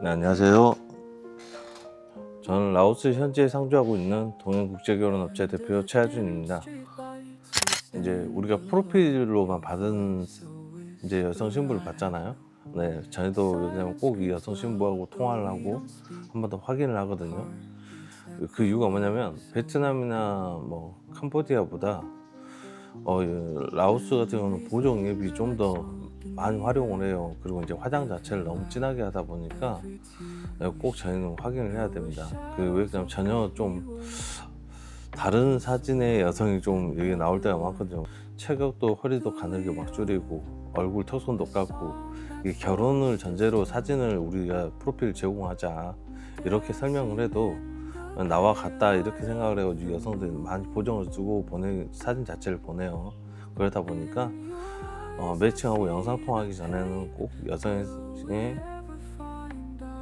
네, 안녕하세요. 저는 라오스 현지에 상주하고 있는 동행국제결혼업체 대표 최하준입니다. 이제 우리가 프로필로만 받은 이제 여성 신부를 봤잖아요. 네, 저희도 왜냐면 꼭 이 여성 신부하고 통화를 하고 한 번 더 확인을 하거든요. 그 이유가 뭐냐면 베트남이나 뭐 캄보디아보다 라오스 같은 경우는 보정 앱이 좀 더 많이 활용을 해요. 그리고 이제 화장 자체를 너무 진하게 하다 보니까 꼭 저희는 확인을 해야 됩니다. 왜냐면 전혀 좀 다른 사진의 여성이 좀 여기 나올 때가 많거든요. 체격도 허리도 가늘게 막 줄이고 얼굴 턱선도 깎고, 이게 결혼을 전제로 사진을 우리가 프로필 제공하자 이렇게 설명을 해도 나와 같다 이렇게 생각을 해가지고 여성들이 많이 보정을 쓰고 사진 자체를 보내요. 그러다 보니까 매칭하고 영상통화하기 전에는 꼭 여성의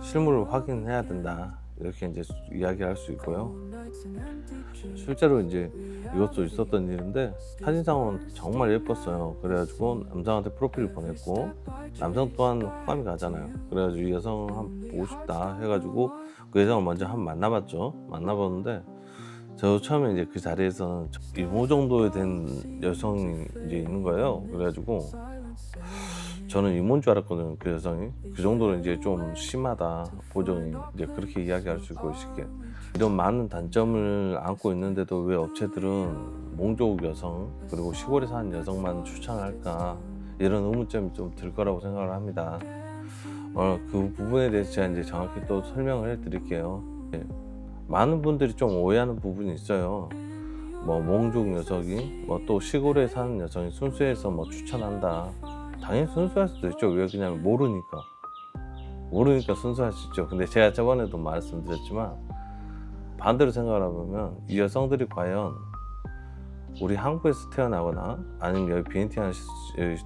실물을 확인해야 된다 이렇게 이제 이야기할 수 있고요. 실제로 이제 이것도 있었던 일인데 사진상은 정말 예뻤어요. 그래가지고 남성한테 프로필을 보냈고, 남성 또한 호감이 가잖아요. 그래가지고 이 여성 한번 보고 싶다 해가지고 그 여성을 먼저 한번 만나봤죠. 만나봤는데 저 처음에 이제 그 자리에서는 이모 정도 된 여성이 이제 있는 거예요. 그래가지고 저는 이모인 줄 알았거든요. 그 여성이 그 정도로 이제 좀 심하다 보정이, 이제 그렇게 이야기할 수 있고 쉽게. 이런 많은 단점을 안고 있는데도 왜 업체들은 몽족 여성 그리고 시골에 사는 여성만 추천할까, 이런 의문점이 좀 들 거라고 생각을 합니다. 그 부분에 대해서 제가 이제 정확히 또 설명을 해드릴게요. 예. 많은 분들이 좀 오해하는 부분이 있어요. 뭐 몽족 여성이 또 시골에 사는 여성이 순수해서 추천한다. 당연히 순수할 수도 있죠. 왜 그냥 모르니까 순수할 수 있죠. 근데 제가 저번에도 말씀드렸지만 반대로 생각을 해보면 이 여성들이 과연 우리 한국에서 태어나거나 아니면 여기 비엔티안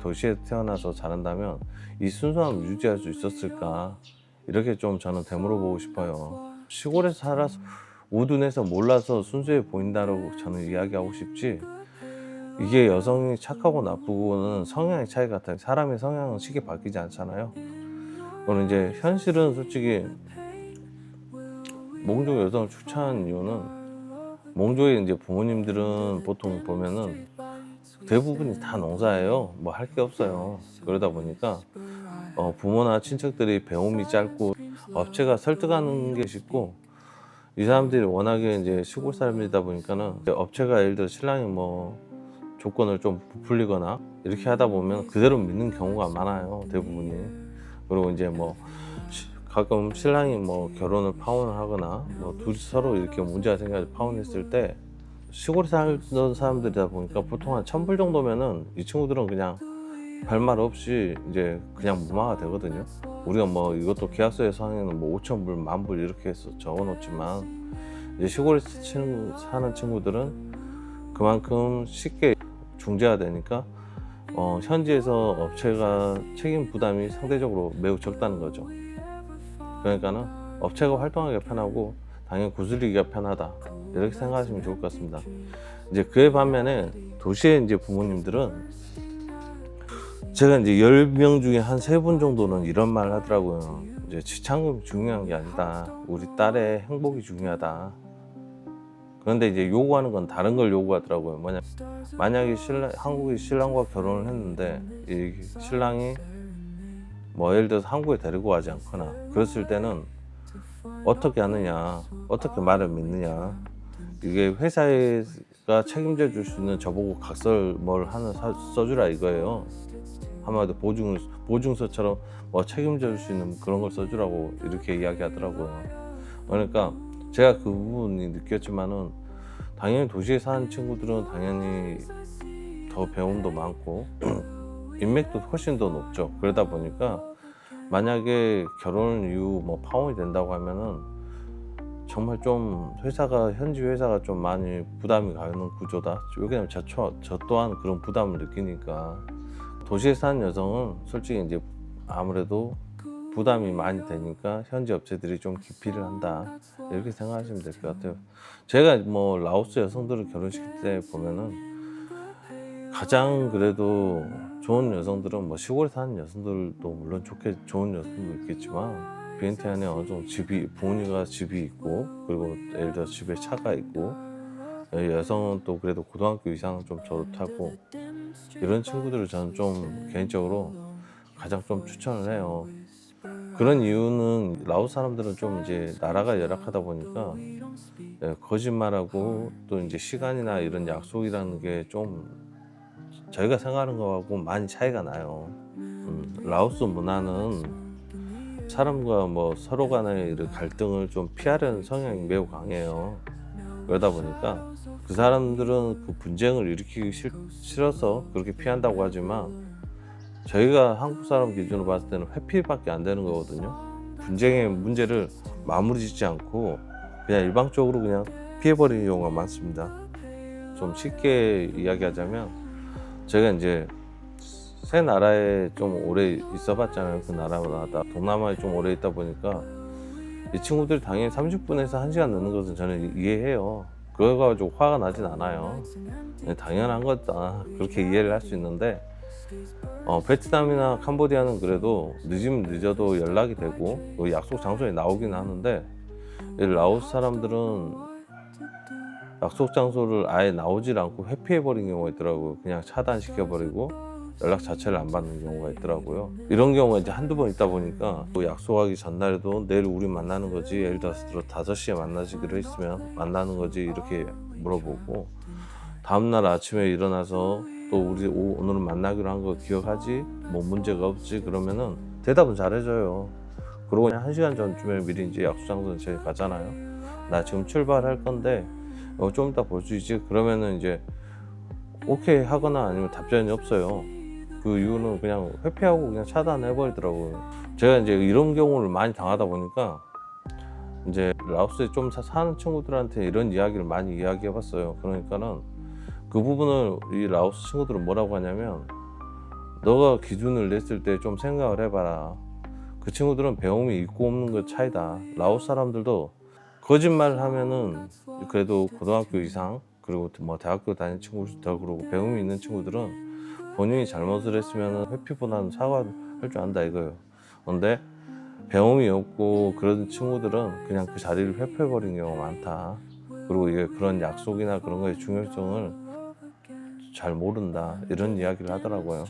도시에 태어나서 자란다면 이 순수함을 유지할 수 있었을까, 이렇게 좀 저는 되물어보고 싶어요. 시골에서 살아서 우둔해서 몰라서 순수해 보인다고 저는 이야기하고 싶지, 이게 여성이 착하고 나쁘고는 성향의 차이 같아요. 사람의 성향은 쉽게 바뀌지 않잖아요. 그럼 이제 현실은 솔직히 몽족 여성을 추천한 이유는, 몽족의 이제 부모님들은 보통 보면은 대부분이 다 농사예요. 뭐 할 게 없어요. 그러다 보니까 부모나 친척들이 배움이 짧고 업체가 설득하는 게 쉽고, 이 사람들이 워낙에 이제 시골 사람이다 보니까는 업체가 예를 들어 신랑이 조건을 좀 부풀리거나 이렇게 하다 보면 그대로 믿는 경우가 많아요, 대부분이. 그리고 이제 가끔 신랑이 결혼을 파혼을 하거나 둘이 서로 이렇게 문제가 생겨서 파혼했을 때 시골에 살던 사람들이다 보니까 보통 한 1,000불 정도면은 이 친구들은 그냥 별말 없이 이제 그냥 무마가 되거든요. 우리가 이것도 계약서에 사는 5,000불, 10,000불 이렇게 해서 적어 놓지만, 이제 시골에 사는 친구들은 그만큼 쉽게 중재가 되니까 현지에서 업체가 책임 부담이 상대적으로 매우 적다는 거죠. 그러니까는 업체가 활동하기가 편하고 당연히 구슬리기가 편하다 이렇게 생각하시면 좋을 것 같습니다. 이제 그에 반면에 도시의 이제 부모님들은, 제가 이제 10명 중에 한 3분 정도는 이런 말을 하더라고요. 이제 지참금이 중요한 게 아니다. 우리 딸의 행복이 중요하다. 그런데 이제 요구하는 건 다른 걸 요구하더라고요. 만약에 한국의 신랑과 결혼을 했는데 이 신랑이 예를 들어서 한국에 데리고 가지 않거나 그랬을 때는 어떻게 하느냐, 어떻게 말을 믿느냐. 이게 회사가 책임져 줄 수 있는, 저보고 각서를 하나 써주라 이거예요. 한마디로 보증서처럼 책임져 줄 수 있는 그런 걸 써주라고 이렇게 이야기하더라고요. 그러니까 제가 그 부분이 느꼈지만은, 당연히 도시에 사는 친구들은 당연히 더 배움도 많고 인맥도 훨씬 더 높죠. 그러다 보니까 만약에 결혼 이후 파혼이 된다고 하면은 정말 좀 현지 회사가 좀 많이 부담이 가는 구조다. 왜냐면 저 또한 그런 부담을 느끼니까. 도시에 사는 여성은 솔직히 이제 아무래도 부담이 많이 되니까 현지 업체들이 좀 기피를 한다 이렇게 생각하시면 될 것 같아요. 제가 라오스 여성들을 결혼식 때 보면은 가장 그래도 좋은 여성들은 시골에 사는 여성들도 물론 좋은 여성도 있겠지만 BNT 안에 어느 정도 부모님과 집이 있고, 그리고 예를 들어 집에 차가 있고, 여성은 또 그래도 고등학교 이상은 좀 졸업하고, 이런 친구들을 저는 좀 개인적으로 가장 좀 추천을 해요. 그런 이유는 라오스 사람들은 좀 이제 나라가 열악하다 보니까 거짓말하고 또 이제 시간이나 이런 약속이라는 게 좀 저희가 생각하는 거하고 많이 차이가 나요. 라오스 문화는 사람과 뭐 서로 간의 이런 갈등을 좀 피하려는 성향이 매우 강해요. 그러다 보니까 그 사람들은 그 분쟁을 일으키기 싫어서 그렇게 피한다고 하지만, 저희가 한국 사람 기준으로 봤을 때는 회피밖에 안 되는 거거든요. 분쟁의 문제를 마무리 짓지 않고 그냥 일방적으로 그냥 피해버리는 경우가 많습니다. 좀 쉽게 이야기하자면, 제가 이제 새 나라에 좀 오래 있어 봤잖아요. 그 나라마다 동남아에 좀 오래 있다 보니까 이 친구들이 당연히 30분에서 1시간 늦는 것은 저는 이해해요. 그거 가지고 화가 나진 않아요. 당연한 거다, 그렇게 이해를 할 수 있는데, 베트남이나 캄보디아는 그래도 늦으면 늦어도 연락이 되고 그 약속 장소에 나오긴 하는데, 이 라오스 사람들은 약속 장소를 아예 나오질 않고 회피해버린 경우가 있더라고요. 그냥 차단시켜버리고 연락 자체를 안 받는 경우가 있더라고요. 이런 경우가 이제 한두 번 있다 보니까 또 약속하기 전날에도 내일 우리 만나는 거지, 예를 들어서 5시에 만나기로 했으면 만나는 거지, 이렇게 물어보고, 다음날 아침에 일어나서 또 우리 오늘은 만나기로 한 거 기억하지? 뭐 문제가 없지? 그러면은 대답은 잘해줘요. 그러고 그냥 1시간 전쯤에 미리 이제 약속 장소에 저희 가잖아요. 나 지금 출발할 건데 좀 이따 볼 수 있지? 그러면은 이제 오케이 하거나 아니면 답변이 없어요. 그 이유는 그냥 회피하고 그냥 차단해버리더라고요. 제가 이제 이런 경우를 많이 당하다 보니까 이제 라오스에 좀 사는 친구들한테 이런 이야기를 많이 이야기해봤어요. 그러니까는 그 부분을 이 라오스 친구들은 뭐라고 하냐면, 너가 기준을 냈을 때 좀 생각을 해봐라. 그 친구들은 배움이 있고 없는 것 차이다. 라오스 사람들도 거짓말을 하면은 그래도 고등학교 이상, 그리고 뭐 대학교 다니는 친구들 더 그러고, 배움이 있는 친구들은 본인이 잘못을 했으면 회피보다는 사과를 할 줄 안다 이거예요. 근데 배움이 없고 그런 친구들은 그냥 그 자리를 회피해버리는 경우가 많다. 그리고 이게 그런 약속이나 그런 거의 중요성을 잘 모른다, 이런 이야기를 하더라고요.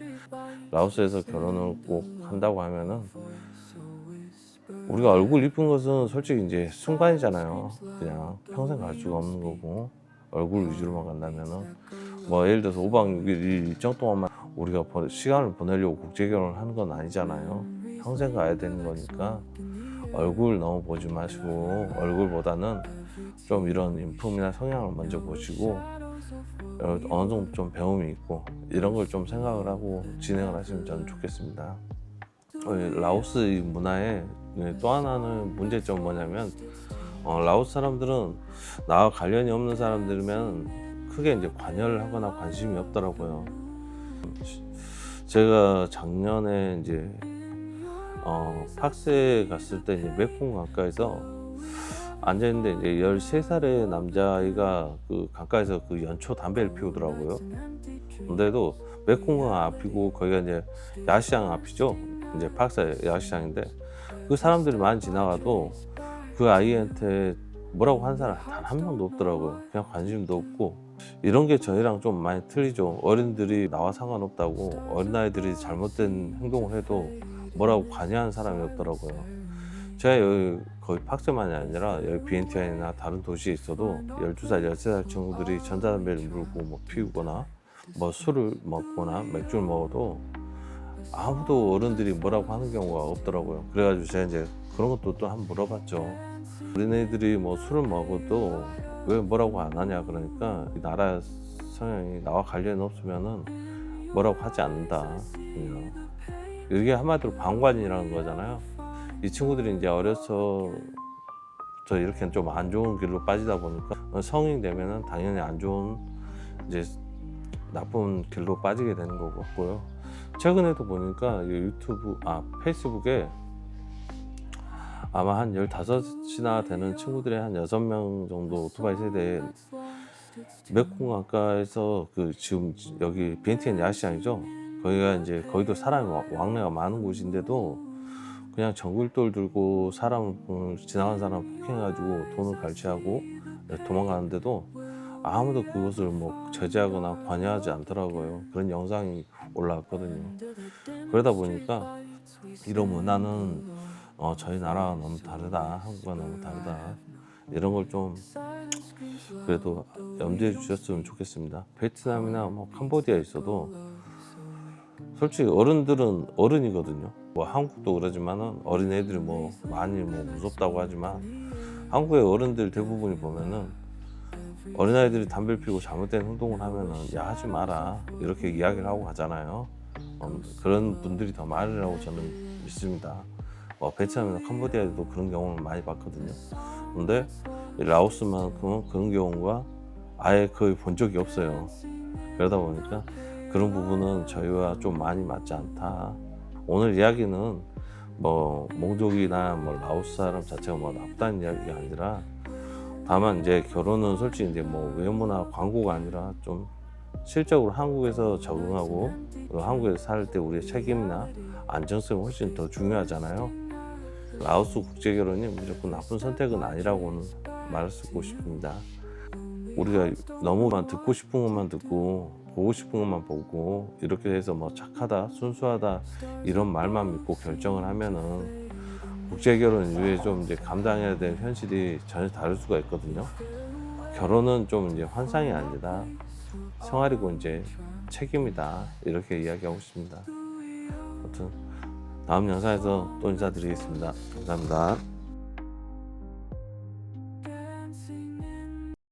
라오스에서 결혼을 꼭 한다고 하면은 우리가 얼굴 이쁜 것은 솔직히 이제 순간이잖아요. 그냥 평생 갈 수가 없는 거고, 얼굴 위주로만 간다면은 뭐 예를 들어서 5박 6일 일정 동안만 우리가 시간을 보내려고 국제 결혼을 하는 건 아니잖아요. 평생 가야 되는 거니까 얼굴 너무 보지 마시고, 얼굴보다는 좀 이런 인품이나 성향을 먼저 보시고, 어느 정도 좀 배움이 있고 이런 걸 좀 생각을 하고 진행을 하시면 저는 좋겠습니다. 라오스 문화의 또 하나는 문제점은 뭐냐면, 라오스 사람들은 나와 관련이 없는 사람들이면 크게 이제 관여를 하거나 관심이 없더라고요. 제가 작년에 이제 팍스에 갔을 때 이제 메콩 강가에서 앉아있는데, 이제 13살의 남자아이가 그 강가에서 그 연초 담배를 피우더라고요. 근데도 메콩강 앞이고 거기가 이제 야시장 앞이죠. 이제 팍스 야시장인데, 그 사람들이 많이 지나가도 그 아이한테 뭐라고 한 사람 단 한 명도 없더라고요. 그냥 관심도 없고. 이런 게 저희랑 좀 많이 틀리죠. 어른들이 나와 상관없다고, 어린아이들이 잘못된 행동을 해도 뭐라고 관여하는 사람이 없더라고요. 제가 여기 거의 팍스만이 아니라 여기 비엔티안이나 다른 도시에 있어도 12살, 13살 친구들이 전자담배를 물고 뭐 피우거나 뭐 술을 먹거나 맥주를 먹어도 아무도 어른들이 뭐라고 하는 경우가 없더라고요. 그래가지고 제가 이제 그런 것도 또 한번 물어봤죠. 어린애들이 뭐 술을 먹어도 왜 뭐라고 안 하냐. 그러니까 이 나라 성향이 나와 관련이 없으면은 뭐라고 하지 않는다. 이게 한마디로 방관이라는 거잖아요. 이 친구들이 이제 어려서 저 이렇게 좀 안 좋은 길로 빠지다 보니까 성인 되면은 당연히 안 좋은 이제 나쁜 길로 빠지게 되는 것 같고요. 최근에도 보니까 페이스북에 아마 한 15이나 되는 친구들의 한 6명 정도 오토바이 세대에 메콩 강가에서 그 지금 여기 비엔티엔 야시장이죠. 거기가 이제 거기도 사람이 왕래가 많은 곳인데도 그냥 전글돌 들고 사람을 지나간 사람 폭행해가지고 돈을 갈취하고 도망가는데도 아무도 그것을 뭐 제재하거나 관여하지 않더라고요. 그런 영상이 올라왔거든요. 그러다 보니까 이런 문화는 저희 나라가 너무 다르다, 한국과 너무 다르다, 이런 걸 좀 그래도 염두해 주셨으면 좋겠습니다. 베트남이나 뭐 캄보디아에 있어도 솔직히 어른들은 어른이거든요. 뭐 한국도 그러지만은 어린애들이 뭐 많이 뭐 무섭다고 하지만 한국의 어른들 대부분이 보면은 어린아이들이 담배를 피우고 잘못된 행동을 하면은 야 하지 마라 이렇게 이야기를 하고 가잖아요. 그런 분들이 더 많으라고 저는 믿습니다. 베트남이나 캄보디아에도 그런 경우는 많이 봤거든요. 근데 라오스만큼은 그런 경우가 아예 거의 본 적이 없어요. 그러다 보니까 그런 부분은 저희와 좀 많이 맞지 않다. 오늘 이야기는 뭐 몽족이나 뭐 라오스 사람 자체가 뭐 나쁘다는 이야기가 아니라 다만 이제 결혼은 솔직히 이제 뭐 외모나 광고가 아니라 좀 실적으로 한국에서 적응하고 그리고 한국에서 살 때 우리의 책임이나 안정성이 훨씬 더 중요하잖아요. 라오스 국제 결혼이 무조건 나쁜 선택은 아니라고는 말을 쓰고 싶습니다. 우리가 너무만 듣고 싶은 것만 듣고 보고 싶은 것만 보고 이렇게 해서 뭐 착하다, 순수하다 이런 말만 믿고 결정을 하면은 국제 결혼 이후에 좀 이제 감당해야 될 현실이 전혀 다를 수가 있거든요. 결혼은 좀 이제 환상이 아니다, 생활이고 이제 책임이다 이렇게 이야기하고 싶습니다. 아무튼 다음 영상에서 또 인사드리겠습니다. 감사합니다.